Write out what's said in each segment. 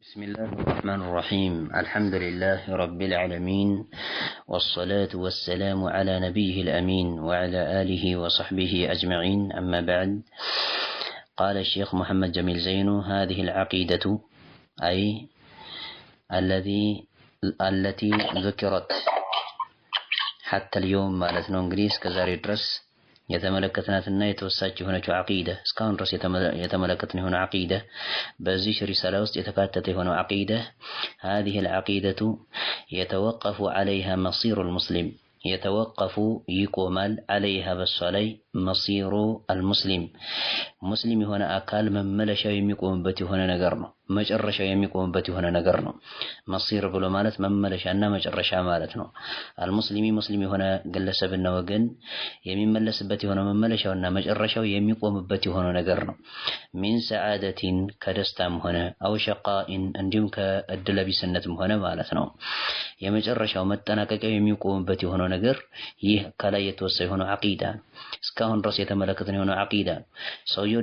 بسم الله الرحمن الرحيم. الحمد لله رب العالمين، والصلاة والسلام على نبيه الأمين وعلى آله وصحبه أجمعين، أما بعد. قال الشيخ محمد جميل زينو: هذه العقيدة أي التي ذكرت حتى اليوم مالتنا انجليز كزاري درس የተመለከትናትና የተወሳች የሆነችው ዓቂዳ እስካሁን ድረስ የተመለከትን የሆነ ዓቂዳ በዚህ ሪሳላ ውስጥ የተካተተ የሆነው ዓቂዳ هذه العقيدة يتوقف عليها مصير المسلم يتوقف يقومال عليها بالصلاة مصير المسلم مسلم هنا أكال مملشة يميقوم بتي هنا نقرنه مجرشة يميقوم بتي هنا نقرنه مصير بلو مالت مملشة أنها مجرشة مالتنا المسلمي هنا قلس بنا وقن يمين ملس بتي هنا مملشة أنها مجرشة يميقوم بتي هنا نقرنه من سعادة كدستام هنا أو شقاء أنجم كالدلبي سنة هنا مالتنا يمجرشة ومتناكك يميقوم بتي هنا نقر يه كلا يتوسي هنا عقيدة እስካሁን ድረስ የተመለከትን የሆነ ዓቂዳ ሰውየው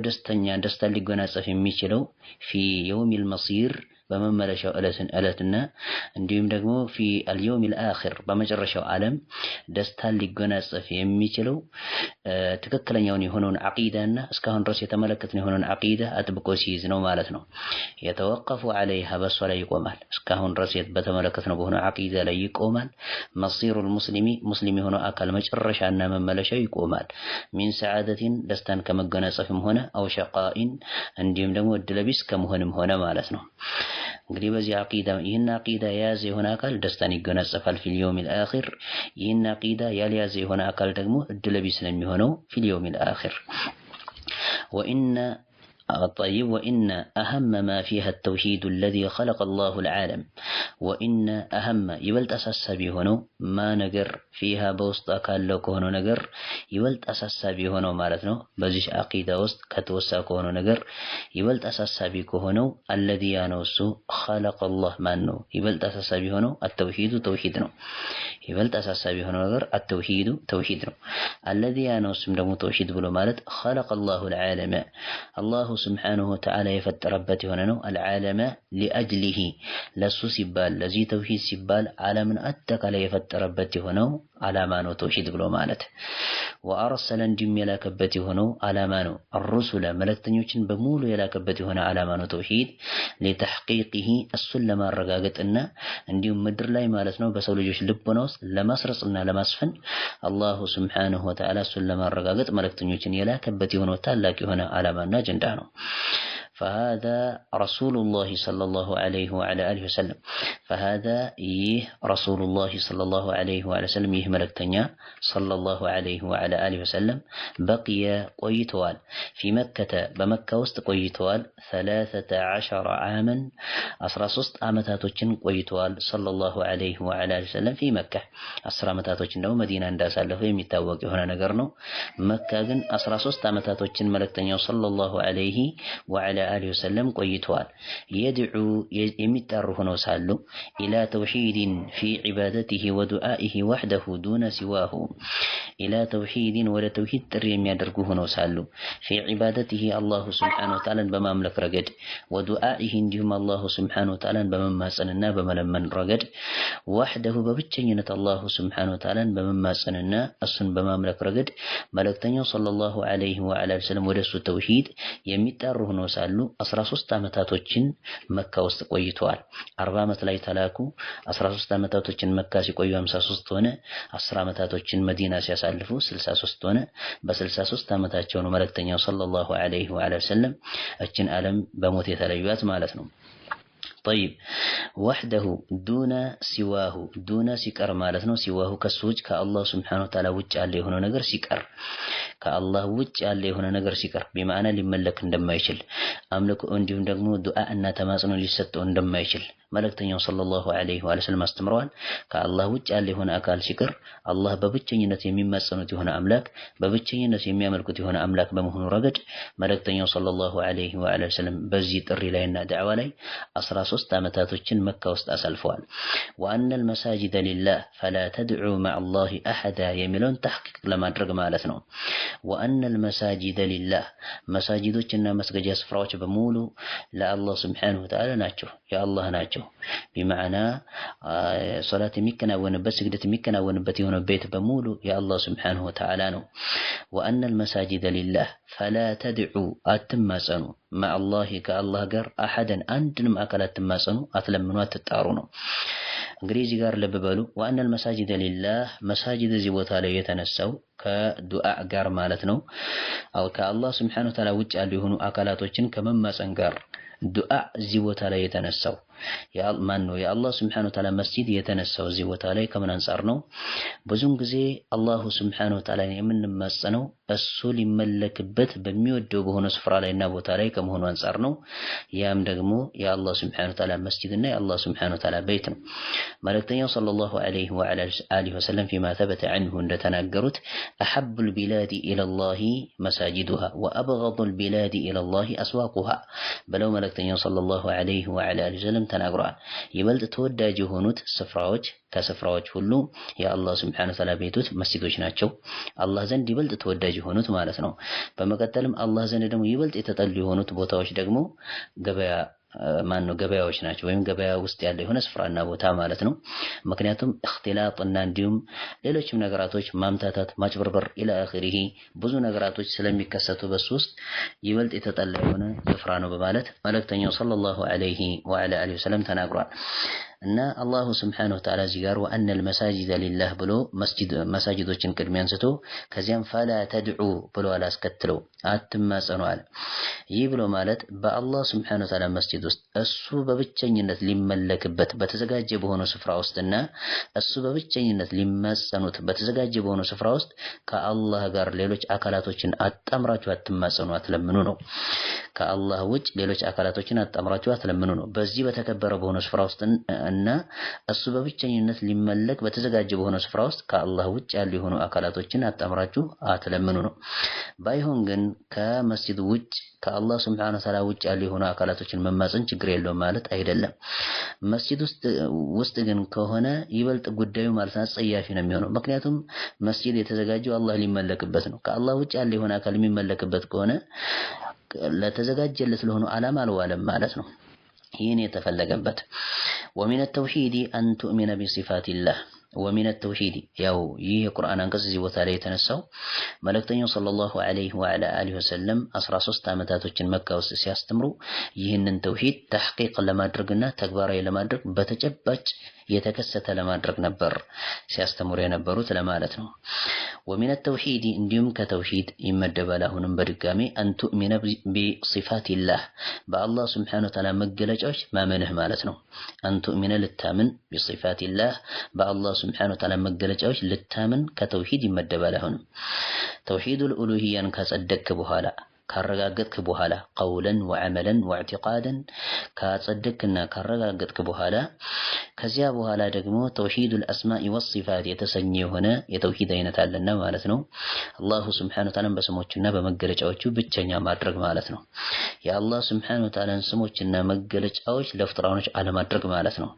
ደስታ ሊጎናጸፍ የሚችለው ፊ የውሚል መሲር በመመለሻው ዕለትና እንዲሁም ደግሞ ፊ አልየውሚል አኺር በመጨረሻው ዓለም ደስታ ሊጎናጸፍ የሚችለው ትክክለኛውን የሆነውን ዓቂዳና እስካሁን ድረስ የተመለከትን የሆነውን ዓቂዳ አጥብቆ ሲይዝ ነው ማለት ነው። የተወቀፉ عليها በሷ ላይ ይቆማል። እስካሁን ድረስ በተመለከትነው በሆነ ዓቂዳ ላይ ይቆማል። መሲሩል ሙስሊም የሆነው አካል መጨረሻና መመለሻው ይቆማል። ሚን ሰዓደቲን ደስታን ከመጎናጸፍም ሆነ አው ሸቃኢን እንዲሁም ደግሞ እድለቢስ ከመሆንም ሆነ ማለት ነው። እንግዲህ በዚህ ዓቂዳ ይህን ዓቂዳ የያዘ የሆነ አካል ደስታን ይጎናጸፋል ፊል የውሚል አኺር። ይህን ዓቂዳ ያልያዘ የሆነ አካል ደግሞ እድለቢስ ነው የሚሆነው ፊል የውሚል አኺር። وإن أهم ما فيها التوحيد الذي خلق الله العالم وإن أهم يبلت أساسبي هنا ما نجر فيها بوسط أكال لو كهنو نجر يبلت أساسبي هنا مالتنا بزيش عقيدة وسط كتوسا كهنو نجر يبلت أساسبي كهنو الذي ينوسو خلق الله منو يبلت أساسبي هنا التوحيد توحيدنا يبلت أساسبي هنا نجر التوحيد توحيدنا الذي ينوسو دمو توحيد بلو مالت خلق الله العالم الله سبحانه وتعالى يفتربت هنا العالم لأجله لسو سبال لزي توحيد سبال عالم أتك على يفتربت هنا على ما نو توحيد بلو مالت وأرسل نجم يلاكبت هنا على ما نو الرسل ملكتن يوچن بمولو يلاكبت هنا على ما نو توحيد لتحقيقه السلم الرقاقت إنا انديم مدر لاي مالتنا بسولو جوش لبنوس لمسرصنا لمسفن الله سبحانه وتعالى سلم الرقاقت ملكتن يوچن يلاكبت هنا تالاك هنا على ما ناجن دانو. فهذا رسول الله صلى الله عليه وعلى آله وسلم فهذا رسول الله صلى الله عليه وعلى وسلم ملكتنيا صلى الله عليه وعلى آله وسلم بقي قويتوال في مكة بمكة وسط قويتوال 13 عاما 13 عامتاتوچن قويتوال صلى الله عليه وعلى آله وسلم في مكة 10 عامتاتوچن دو مدينة እንዳሳለፈ የሚታወቅ የሆነ ነገር ነው። መካ ግን 13 عامتاتوچن ملكتنيا صلى الله عليه وعلى آله وسلم قويتوال يدعو يمتره نوسالو إلى توحيد في عبادته ودعائه وحده دون سواه إلى توحيد ولا توحيد تريم يدركوه نوسالو في عبادته الله سبحانه وتعالى بمملك رقد ودعائه انجهم الله سبحانه وتعالى بمما سننا بملمن رقد وحده ببتشينة الله سبحانه وتعالى بمما سننا أصن بمملك رقد ملكتني صلى الله عليه وعلى وسلم ورسو توحيد يمتره نوسالو 13 ዓመታቶችን መካ ውስጥ ቆይተዋል። 40 ዓመት ላይ ተላኩ። 13 ዓመታቶችን መካ ሲቆዩ 53 ሆነ። 10 ዓመታቶችን መዲና ሲያሳልፉ 63 ሆነ። በ63 ዓመታቸው ነው መልእክተኛው ሰለላሁ ዐለይሂ ወሰለም እችን ዓለም በሞት የተለዩት ማለት ነው። طيب وحده دون سواه دون ሲቀር ማለት ነው። ሲዋሁ ከሱ ውጭ ከአላህ Subhanahu Wa Ta'ala ውጭ ያለ የሆነ ነገር ሲቀር ከአላህ ውጭ ያለ የሆነ ነገር ሲቀር በማዕና ሊመለክ እንደማይችል አምልኮ እንዲሁም ደግሞ ዱዓ እና ተማጽኖ ሊሰጠው እንደማይችል መልእክተኛው ሰለላሁ ዐለይሂ ወሰለም አስተምረዋል። ከአላህ ውጭ ያለ የሆነ አካል ሲቀር አላህ በብቸኝነት የሚማጸኑት የሆነ አምላክ በብቸኝነት የሚያመልኩት የሆነ አምላክ በመሆኑ ረገድ መልእክተኛው ሰለላሁ ዐለይሂ ወሰለም በዚህ ጥሪ ላይና ዳዕዋ ላይ 13 ዓመታቶችን መካ ውስጥ አሳልፈዋል። ወአነል መሳጂደ ሊላህ ፈላ ተድዑ መዐላሂ አሐዳ የሚለውን ተሕቂቅ ለማድረግ ማለት ነው። ወአነል መሳጂደ ሊላህ መሳጂዶችና መስገጃ ስፍራዎች በሙሉ ለአላህ ሱብሓነሁ ወተዓላ ናቸው፣ የአላህ ናቸው። ቢመዕና ሶላት የሚከናወንበት ስግደት የሚከናወንበት የሆነ ቤት በሙሉ የአላህ ሱብሓነሁ ወተዓላ ነው። ወአነል መሳጂደ ሊላህ ፈላ ተድዑ አትማጸኑ መዐላሂ ከአላህ ጋር አሐደን አንድንም አካል አትማጸኑ፣ አትለምኑ፣ አትጣሩ ነው። እንግዲህ እዚህ ጋር ልብ በሉ። ወአነል መሳጂደ ሊላህ መሳጂድ እዚህ ቦታ ላይ የተነሳው ከዱዓ ጋር ማለት ነው። አው ከአላህ ሱብሓነሁ ወተዓላ ውጭ ያሉ የሆኑ አካላቶችን ከመማጸን ጋር ዱዓ እዚህ ቦታ ላይ የተነሳው ማን ነው? የአላህ ሱብሓነሁ ወተዓላ መስጂድ የተነሳው እዚህ ቦታ ላይ ከምን አንፃር ነው? ብዙም ጊዜ አላሁ ሱብሓነሁ ወተዓላ የምንማጸነው እሱ ሊመለክበት በሚወደው በሆነ ስፍራ ላይና ቦታ ላይ ከመሆኑ አንፃር ነው። ያም ደግሞ የአላህ ሱብሓነሁ ወተዓላ መስጂድና የአላህ ሱብሓነሁ ወተዓላ ቤት ነው። መልእክተኛው ሰለላሁ ዐለይሂ ወአሊሂ ወሰለም ፊማ ተበተ ዐንሁ እንደተናገሩት አሐቡል ቢላዲ ኢለላሂ መሳጂዱሃ ወአብገዱል ቢላዲ ኢለላሂ አስዋቁሃ ብለው መልእክተኛው ሰለላሁ ዐለይሂ ወአሊሂ ወሰለም ተናግረዋል። ይበልጥ ተወዳጅ የሆኑት ስፍራዎች ከስፍራዎች ሁሉ የአላህ ሱብሓነሁ ወተዓላ ቤቶች መስጂዶች ናቸው፣ አላህ ዘንድ ይበልጥ ተወዳጅ የሆኑት ማለት ነው። በመቀጠልም አላህ ዘንድ ደግሞ ይበልጥ የተጠሉ የሆኑት ቦታዎች ደግሞ ገበያዎች ናቸው፣ ወይም ገበያ ውስጥ ያለ የሆነ ስፍራና ቦታ ማለት ነው። ምክንያቱም እክትላጥና እንዲሁም ሌሎችም ነገራቶች ማምታታት፣ ማጭበርበር ኢላ አኺሪሂ ብዙ ነገራቶች ስለሚከሰቱ በሱ ውስጥ ይበልጥ የተጠላ የሆነ ስፍራ ነው በማለት መልእክተኛው ሰለላሁ ዐለይሂ ወአሊሂ ወሰለም ተናግሯል። እና አላሁ ሱብሓነሁ ወተዓላ እዚህ ጋር ወአነል መሳጂደ ሊላህ ብሎ መሳጂዶችን ቅድሚያ አንስቶ ከዚያም ፈላ ተድዑ ብሎ አላስከትለው አትማጸኑ አለ። ይህ ብሎ ማለት በአላህ ሱብሓነሁ ወተዓላ መስጂድ ውስጥ እሱ በብቸኝነት ሊመለክበት በተዘጋጀ በሆነው ስፍራ ውስጥና እሱ በብቸኝነት ሊማጸኑት በተዘጋጀ በሆነው ስፍራ ውስጥ ከአላህ ጋር ሌሎች አካላቶችን አጣምራችሁ አትማጸኑ፣ አትለምኑ ነው። ከአላህ ውጭ ሌሎች አካላቶችን አጣምራችሁ አትለምኑ ነው። በዚህ በተከበረ በሆነው ስፍራ ውስጥ እና እሱ በብቸኝነት ሊመለክ በተዘጋጀ በሆነ ስፍራ ውስጥ ከአላህ ውጭ ያሉ የሆኑ አካላቶችን አጣምራችሁ አትለምኑ ነው። ባይሆን ግን ከመስጂድ ውጭ ከአላህ ሱብሓነሁ ወተዓላ ውጭ ያሉ የሆኑ አካላቶችን መማጸን ችግር የለውም ማለት አይደለም። መስጂድ ውስጥ ግን ከሆነ ይበልጥ ጉዳዩ ማለት አጸያፊ ነው የሚሆነው። ምክንያቱም መስጂድ የተዘጋጀው አላህ ሊመለክበት ነው። ከአላህ ውጭ ያለ የሆነ አካል የሚመለክበት ከሆነ ለተዘጋጀለት ለሆነ ዓላማ አልዋለም ማለት ነው። ይህን የተፈለገበት ወሚነ ተውሂድ አን ቱእሚነ ቢሲፋቲላህ ወሚነ ተውሂድ ያው ይህ የቁርአን አንቀጽ እዚህ ቦታ ላይ የተነሳው መልእክተኛው ሰለላሁ ዐለይሂ ወአሊሂ ወሰለም 13 ዓመታቶችን መካ ውስጥ ሲያስተምሩ ይህንን ተውሂድ ተሕቂቅ ለማድረግና ተግባራዊ ለማድረግ በተጨባጭ የተከሰተ ለማድረግ ነበር ሲያስተምሩ የነበሩት ለማለት ነው። ወሚነ ተውሂድ እንዲሁም ከተውሂድ ይመደባል። አሁንም በድጋሚ አን ቱእሚነ ቢሲፋቲላህ በአላህ ሱብሓነሁ ወተዓላ መገለጫዎች ማመንህ ማለት ነው። አን ቱእሚነ ልታምን ቢሲፋቲላህ በአላህ ሱብሓነሁ ወተዓላ መገለጫዎች ልታምን ከተውሂድ ይመደባል። አሁንም ተውሂዱል ኡሉሂያን ካጸደቅክ በኋላ ካረጋገጥክ በኋላ ቀውለን ወዐመለን ወኢዕቲቃደን ካጸደቅክና ካረጋገጥክ በኋላ ከዚያ በኋላ ደግሞ ተውሂዱል አስማኢ ወሲፋት የተሰኘ የሆነ የተውሂድ አይነት አለና ማለት ነው። አላሁ ሱብሓነሁ ወተዓላ በስሞቹና በመገለጫዎቹ ብቸኛ ማድረግ ማለት ነው። የአላህ ሱብሓነሁ ወተዓላ ስሞችና መገለጫዎች ለፍጥራኖች አለማድረግ ማለት ነው።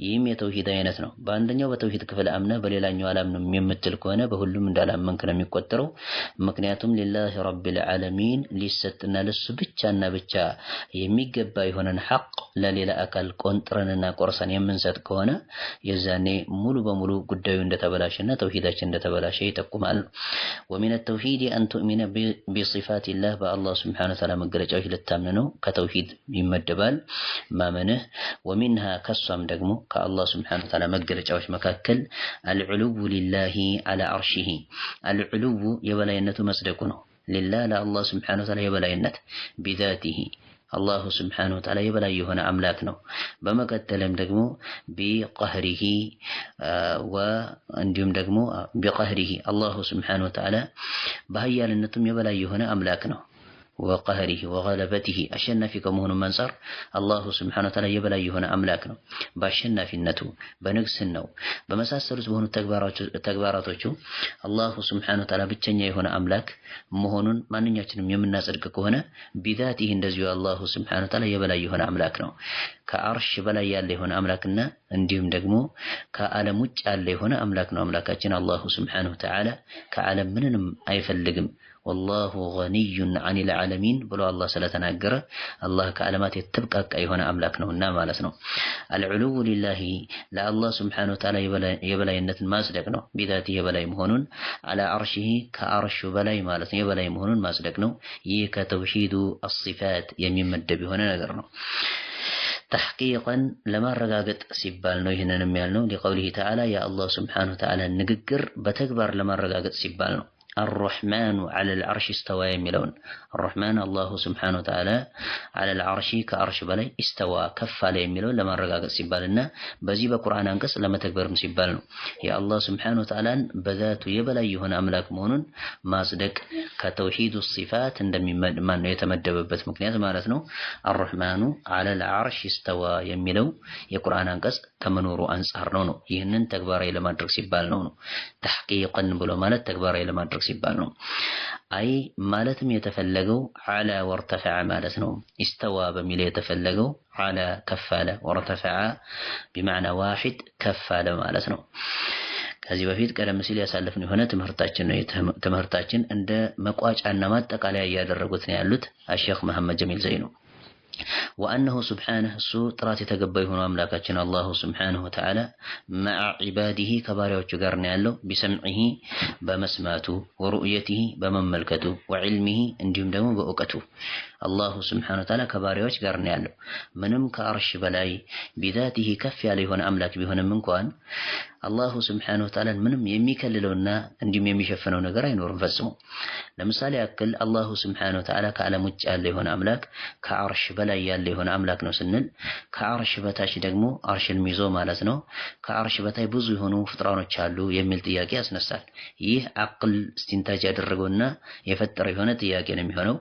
ይህም የተውሂድ አይነት ነው። በአንደኛው በተውሂድ ክፍል አምነህ በሌላኛው አላምንም የምትል ከሆነ በሁሉም እንዳላመንክ ነው የሚቆጠረው። ምክንያቱም ሊላሂ ረቢል ዓለሚን ሊሰጥና ለሱ ብቻና ብቻ የሚገባ የሆነን ሐቅ ለሌላ አካል ቆንጥረንና ቆርሰን የምንሰጥ ከሆነ የዛኔ ሙሉ በሙሉ ጉዳዩ እንደተበላሸና ተውሂዳችን እንደተበላሸ ይጠቁማል። ወሚነ ተውሂድ አን ቱእሚነ ቢሲፋቲላህ በአላህ ሱብሓነሁ ወተዓላ መገለጫዎች ልታምን ነው። ከተውሂድ ይመደባል ማመንህ። ወሚንሃ ከሷም ደግሞ ከአላህ ሱብሓነሁ ወተዓላ መገለጫዎች መካከል አልዑሉው ሊላሂ ዐላ ዐርሺሂ አልዑሉው የበላይነቱ መጽደቁ ነው። ሊላህ ለአላህ ሱብሓነሁ ወተዓላ የበላይነት ቢዛቲሂ አላሁ ሱብሓነሁ ወተዓላ የበላይ የሆነ አምላክ ነው። በመቀጠልም ደግሞ ቢቀህሪሂ እንዲሁም ደግሞ ቢቀህሪሂ አላሁ ሱብሓነሁ ወተዓላ በኃያልነቱም የበላይ የሆነ አምላክ ነው። ወቀህሪሂ ወገለበቲሂ አሸናፊ ከመሆኑ አንፃር አላሁ ስብሓነሁ ወተዓላ የበላይ የሆነ አምላክ ነው። በአሸናፊነቱ በንግስናው በመሳሰሉት በሆኑ ተግባራቶቹ አላሁ ስብሓነሁ ወተዓላ ብቸኛ የሆነ አምላክ መሆኑን ማንኛችንም የምናጸድቅ ከሆነ ቢዛቲሂ እንደዚሁ አላሁ ስብሓነሁ ወተዓላ የበላይ የሆነ አምላክ ነው። ከአርሽ በላይ ያለ የሆነ አምላክና እንዲሁም ደግሞ ከዓለም ውጭ ያለ የሆነ አምላክ ነው። አምላካችን አላሁ ስብሓነሁ ወተዓላ ከዓለም ምንንም አይፈልግም። ወላሁ ገኒዩን ዐኒል ዓለሚን ብሎ አላህ ስለተናገረ አላህ ከዓለማት የተብቃቃ የሆነ አምላክ ነውና ማለት ነው። አልዑሉው ሊላሂ ለአላህ ስብሓነሁ ወተዓላ የበላይነትን ማጽደቅ ነው። ቢዛቲ የበላይ መሆኑን ዐላ ዐርሺሂ ከዐርሹ በላይ ማለት ነው የበላይ መሆኑን ማጽደቅ ነው። ይህ ከተውሂዱ አሲፋት የሚመደብ የሆነ ነገር ነው። ተሕቂቀን ለማረጋገጥ ሲባል ነው ይህንንም ያልነው። ሊቀውሊሂ ተዓላ የአላህ ስብሓነሁ ወተዓላ ንግግር በተግባር ለማረጋገጥ ሲባል ነው። አርረሕማኑ ዐለል ዐርሺ እስተዋ የሚለውን አርረሕማን አላሁ ስብሓነሁ ወተዓላ ዐለል ዐርሺ ከዐርሽ በላይ እስተዋ ከፍ አለ የሚለውን ለማረጋገጥ ሲባልና በዚህ በቁርአን አንቀጽ ለመተግበርም ሲባል ነው። የአላህ ስብሓነሁ ወተዓላን በዛቱ የበላይ የሆነ አምላክ መሆኑን ማጽደቅ ከተውሂዱ ሲፋት እንደሚማን የተመደበበት ምክንያት ማለት ነው። አርረሕማኑ ዐለል ዐርሺ እስተዋ የሚለው የቁርአን አንቀጽ ከመኖሩ አንጻር ነው። ይህንን ተግባራዊ ለማድረግ ሲባል ነው። ተሕቂቀን ብሎ ማለት ተግባራዊ ለማድረግ ሲባል ነው። አይ ማለትም የተፈለገው ዐላ ወርተፈዐ ማለት ነው። ኢስተዋ በሚለው የተፈለገው ዐላ ከፍ አለ፣ ወርተፈዐ ቢመዕና ዋሂድ ከፍ አለ ማለት ነው። ከዚህ በፊት ቀደም ሲል ያሳለፍነው የሆነ ትምህርታችን ነው። ትምህርታችን እንደ መቋጫና ማጠቃለያ እያደረጉት ነው ያሉት አሸኽ መሐመድ ጀሚል ዘይኑ ወአነሁ ሱብሓነሁ እሱ ጥራት የተገባ የሆነው አምላካችን አላሁ ስብሓነሁ ወተዓላ መዐ ዒባዲሂ ከባሪያዎቹ ጋር ነው ያለው። ቢሰምዒሂ በመስማቱ፣ ወሩእየቲሂ በመመልከቱ፣ ወዕልሚሂ እንዲሁም ደግሞ በእውቀቱ አላሁ ስብሓነሁ ወተዓላ ከባሪያዎች ጋር ነው ያለው። ምንም ከአርሽ በላይ ቢዛቲሂ ከፍ ያለ የሆነ አምላክ ቢሆንም እንኳን አላሁ ስብሓነሁ ወተዓላን ምንም የሚከልለውና እንዲሁም የሚሸፍነው ነገር አይኖርም ፈጽሞ። ለምሳሌ ያክል አላሁ ስብሓነሁ ወተዓላ ከዓለም ውጭ ያለ የሆነ አምላክ ከአርሽ በላይ ያለ የሆነ አምላክ ነው ስንል ከአርሽ በታች ደግሞ አርሽን ይዞ ማለት ነው ከአርሽ በታይ ብዙ የሆኑ ፍጥራኖች አሉ የሚል ጥያቄ ያስነሳል። ይህ አቅል እስቲንታጅ ያደረገውና የፈጠረው የሆነ ጥያቄ ነው የሚሆነው።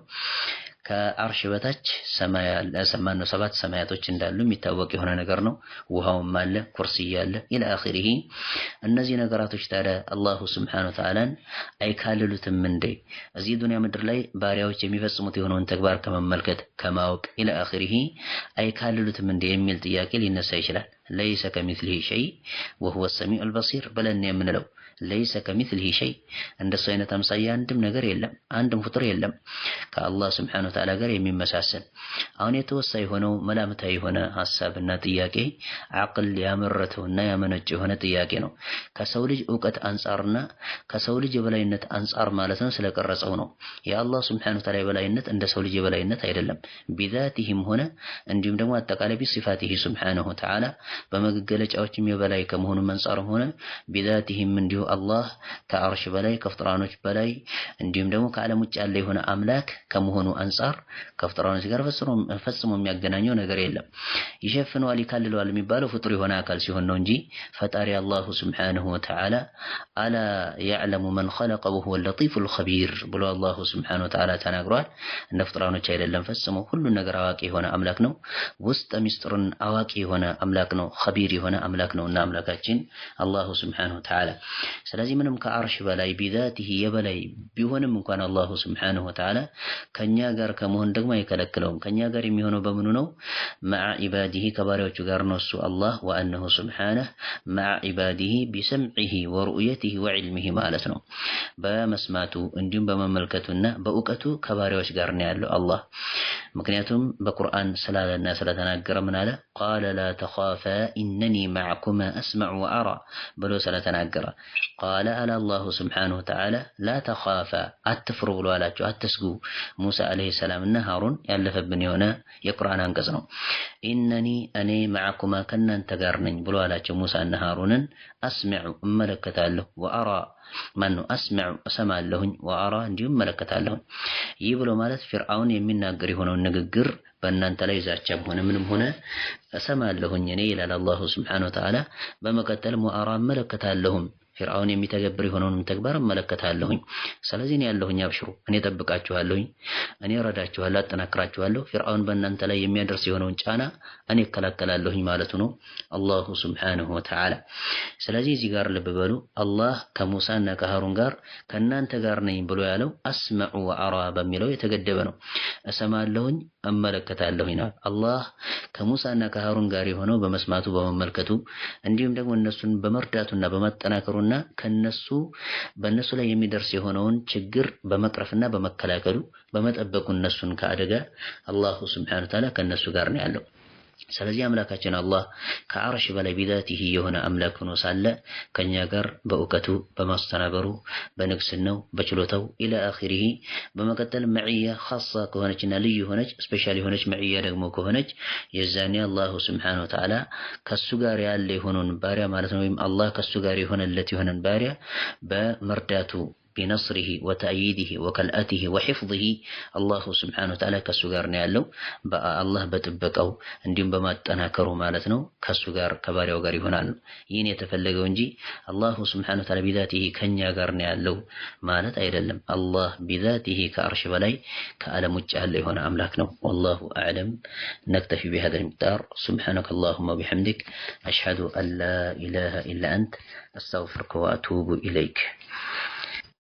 ከአርሽ በታች ሰማይ አለ፣ ሰማነው ሰባት ሰማያቶች እንዳሉ የሚታወቅ የሆነ ነገር ነው። ውሃውም አለ፣ ኩርሲይ አለ ኢላ አኺሪሂ። እነዚህ ነገራቶች ታዲያ አላሁ ስብሓነሁ ወተዓላን አይካልሉትም እንዴ? እዚህ ዱንያ ምድር ላይ ባሪያዎች የሚፈጽሙት የሆነውን ተግባር ከመመልከት ከማወቅ ኢላ አኺሪሂ አይካልሉትም እንዴ የሚል ጥያቄ ሊነሳ ይችላል። ለይሰ ከሚስሊሂ ሸይ ወሁወ ሰሚዑል በሲር ብለን የምንለው ለይሰ ከሚስሊሂ ሸይ እንደሱ አይነት አምሳያ አንድም ነገር የለም፣ አንድም ፍጡር የለም ከአላህ ስብሓነሁ ወተዓላ ጋር የሚመሳሰል። አሁን የተወሳ የሆነው መላምታዊ የሆነ ሀሳብና ጥያቄ አቅል ያመረተውና ያመነጨው የሆነ ጥያቄ ነው። ከሰው ልጅ እውቀት አንጻርና ከሰው ልጅ የበላይነት አንጻር ማለት ነው ስለቀረጸው ነው። የአላህ ስብሓነሁ ወተዓላ የበላይነት እንደ ሰው ልጅ የበላይነት አይደለም። ቢዛቲሂም ሆነ እንዲሁም ደግሞ አጠቃላይ ቢሲፋቲሂ ስብሓነሁ ወተዓላ በመገለጫዎችም የበላይ ከመሆኑ አንጻርም ሆነ ቢዛቲሂም እንዲሁ አላህ ከአርሽ በላይ ከፍጥራኖች በላይ እንዲሁም ደግሞ ከዓለም ውጭ ያለ የሆነ አምላክ ከመሆኑ አንጻር ከፍጥራኖች ጋር ፈጽሞ የሚያገናኘው ነገር የለም። ይሸፍነዋል ይካልለዋል የሚባለው ፍጡር የሆነ አካል ሲሆን ነው እንጂ ፈጣሪ አላሁ ስብሓነሁ ወተዓላ አላ ያዕለሙ መን ኸለቀ ወሁወ ለጢፉል ኸቢር ብሎ አላሁ ስብሓነሁ ወተዓላ ተናግሯል። እንደ ፍጥራኖች አይደለም፣ ፈጽሞ ሁሉን ነገር አዋቂ የሆነ አምላክ ነው። ውስጥ ሚስጥርን አዋቂ የሆነ አምላክ ነው። ኸቢር የሆነ አምላክ ነውና አምላካችን አላሁ ስብሓነሁ ወተዓላ። ስለዚህ ምንም ከአርሽ በላይ ቢዛቲሂ የበላይ ቢሆንም እንኳን አላሁ ስብሓነሁ ወተዓላ ከኛ ጋር ከመሆን ደግሞ አይከለክለውም። ከኛ ጋር የሚሆነው በምኑ ነው? መዐ ዒባዲሂ ከባሪያዎቹ ጋር ነው እሱ አላህ። ወአነሁ ስብሓነሁ መዐ ዒባዲሂ ቢሰምዒሂ ወሩእየቲሂ ወዕልሚሂ ማለት ነው። በመስማቱ እንዲሁም በመመልከቱና በእውቀቱ ከባሪያዎች ጋር ነው ያለው አላህ። ምክንያቱም በቁርአን ስላለና ስለተናገረ ምን አለ? ቃለ ላ ተኻፋ ኢነኒ መዐኩማ አስመዑ ወአራ ብሎ ስለተናገረ ቃለ አለ አላሁ ስብሓነሁ ወተዓላ ላ ተኻፋ አትፍሩ ብሎ አላቸው፣ አትስጉ። ሙሳ ዓለይሂ ሰላም እና ሃሩን ያለፈብን የሆነ የቁርአን አንቀጽ ነው። ኢነኒ እኔ መዐኩማ ከእናንተ ጋር ነኝ ብሎ አላቸው ሙሳ እና ሃሩንን። አስመዑ እመለከታለሁ፣ ወአራ ማነው አስመዑ እሰማለሁኝ፣ ወአራ እንዲሁም እመለከታለሁኝ። ይህ ብሎ ማለት ፊርዓውን የሚናገር የሆነውን ንግግር በእናንተ ላይ ዛቻም ሆነ ምንም ሆነ እሰማለሁኝ እኔ ይላል አላሁ ስብሓነሁ ወተዓላ። በመቀጠል ወአራ እመለከታለሁም ፊርዓውን የሚተገብር የሆነውን ተግባር እመለከታለሁኝ። ስለዚህ እኔ ያለሁኝ አብሽሩ፣ እኔ ጠብቃችኋለሁኝ፣ እኔ ረዳችኋለሁ፣ አጠናክራችኋለሁ። ፊርዓውን በእናንተ ላይ የሚያደርስ የሆነውን ጫና እኔ እከላከላለሁኝ ማለቱ ነው አላሁ ሱብሓነሁ ወተዓላ። ስለዚህ እዚህ ጋር ልብ በሉ አላህ ከሙሳና ከሃሩን ጋር ከእናንተ ጋር ነኝ ብሎ ያለው አስመዑ ወአራ በሚለው የተገደበ ነው። እሰማለሁኝ እመለከታለሁኝ ነው። አላህ ከሙሳና ከሃሩን ጋር የሆነው በመስማቱ በመመልከቱ እንዲሁም ደግሞ እነሱን በመርዳቱና በማጠናከሩና በእነሱ ላይ የሚደርስ የሆነውን ችግር በመቅረፍና በመከላከሉ በመጠበቁ እነሱን ከአደጋ አላሁ ሱብሓነሁ ወተዓላ ከእነሱ ጋር ነው ያለው። ስለዚህ አምላካችን አላህ ከዓርሽ በላይ ቢዛቲሂ የሆነ አምላክ ሆኖ ሳለ ከኛ ጋር በእውቀቱ በማስተናበሩ በንግስናው በችሎታው ኢላ አኺሪሂ በመቀጠል መዕያ ኻሳ ከሆነችና ልዩ የሆነች ስፔሻል የሆነች መዕያ ደግሞ ከሆነች የዛኔ አላሁ ሱብሓነሁ ወተዓላ ከሱ ጋር ያለ የሆነውን ባሪያ ማለት ነው ወይም አላህ ከሱ ጋር የሆነለት የሆነን ባሪያ በመርዳቱ بنصره وتأييده وكلأته وحفظه الله سبحانه وتعالى كسوغار نيالو الله بتبقوا እንዲሁም በማጠናከሩ ማለት ነው ከሱጋር ከባሪያው ጋር ይሆናል። ይህን የተፈለገው እንጂ አላሁ سبحانه وتعالى بذاته ከኛ ጋር ነው ያለው ማለት አይደለም። አላህ بذاته ከአርሽ በላይ ከዓለም ውጭ ያለ የሆነ አምላክ ነው። والله أعلم. نكتفي بهذا المقدار. سبحانك اللهم وبحمدك أشهد أن لا إله إلا أنت أستغفرك وأتوب إليك.